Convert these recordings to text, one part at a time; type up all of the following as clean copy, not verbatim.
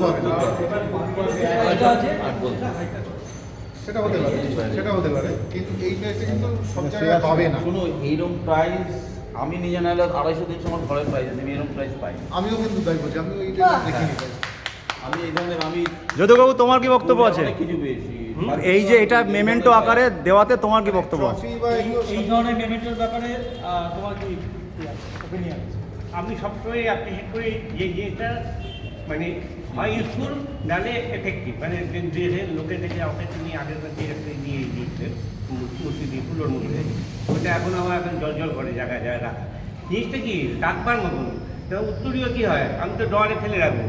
পাবে না। সেটা হতে পারে কিন্তু এই প্রাইসটা কিন্তু সব জায়গায় পাবে না। শুনো, এইরকম প্রাইস আমি নিজে নাহলে 250-300 আমার ঘরের প্রাইস আছে, আমি এরকম প্রাইস পাই। আমিও কিন্তু তাই বলছি, আমিও এইটা দেখিনি। আমি এই ধরনের যদুবাবু তোমার কি বক্তব্য আছে? অনেক কিছু পেয়েছি। এই যে এটা মেমেন্টো আকারে দেওয়াতে তোমার কি বক্তব্য আছে? এই ধরনের মেমেন্টোর ব্যাপারে তোমার কি ওপিনিয়ন আছে? আমি সবসময় অ্যাপ্রিসিয়েট করি যে জিনিসটা মানে হয় ইউজফুল নাহলে এফেক্টিভ, মানে দেশের লোকে দেখে আমাকে তিনি আগের বার যে একটা দিয়ে দিয়েছিলেন মূর্তি দিয়ে ফুলোর মধ্যে, ওটা এখন আমার এখন জল জল করে জায়গায় জায়গায় রাখা। জিনিসটা কি রাখবার মতন, তা উত্তরীয় কী হয়, আমি তো ডোয়ারে ফেলে রাখবো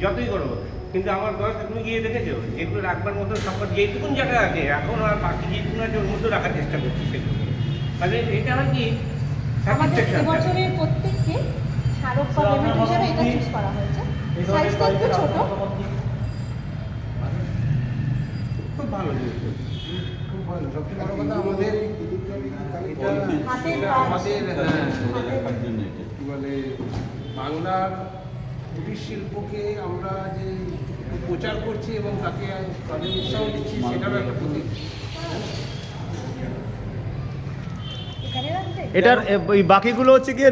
যতই করবো, কিন্তু আমার ডোয়ারটা তুমি গিয়ে দেখেছো যেগুলো রাখবার মতো সব যেটুকুন জায়গা আছে এখন আর বাকি যেটুকুন আছে ওর মধ্যে রাখার চেষ্টা করছি সেগুলো, মানে এটা হয় কি আমাদের এবছরের প্রত্যেককে স্মারক বা মেমেন্টো হিসেবে এটা চুজ করা হয়েছে। সাইজটা একটু ছোট, খুব ভালো জিনিস। খুব ভালো। সবচেয়ে বড় কথা আমাদের হাতের আমাদের জন্য কি বলে বাংলার কুটির শিল্পকে আমরা যে প্রচার করছি এবং তাকে তাদের উৎসাহ দিচ্ছি, সেটারও একটা প্রতীক। এখানে রাখতে এটার ওই বাকিগুলো হচ্ছে গিয়ে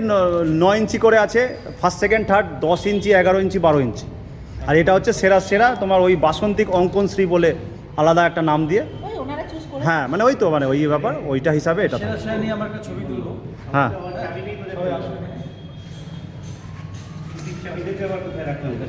9 ইঞ্চি করে আছে, ফার্স্ট সেকেন্ড থার্ড 10 ইঞ্চি 11 ইঞ্চি 12 ইঞ্চি। আর এটা হচ্ছে সেরা সেরা তোমার ওই বাসন্তিক অঙ্কনশ্রী বলে আলাদা একটা নাম দিয়ে। ওই ওনারা চুজ করে। হ্যাঁ মানে ওই তো মানে ওই ব্যাপার ওইটা হিসাবে এটা তো। সেরা সেরা নিয়ে আমার একটা ছবি তুলবো। হ্যাঁ সবাই আসবে। চাবি দেখে আমার কোথায় রাখতে হবে।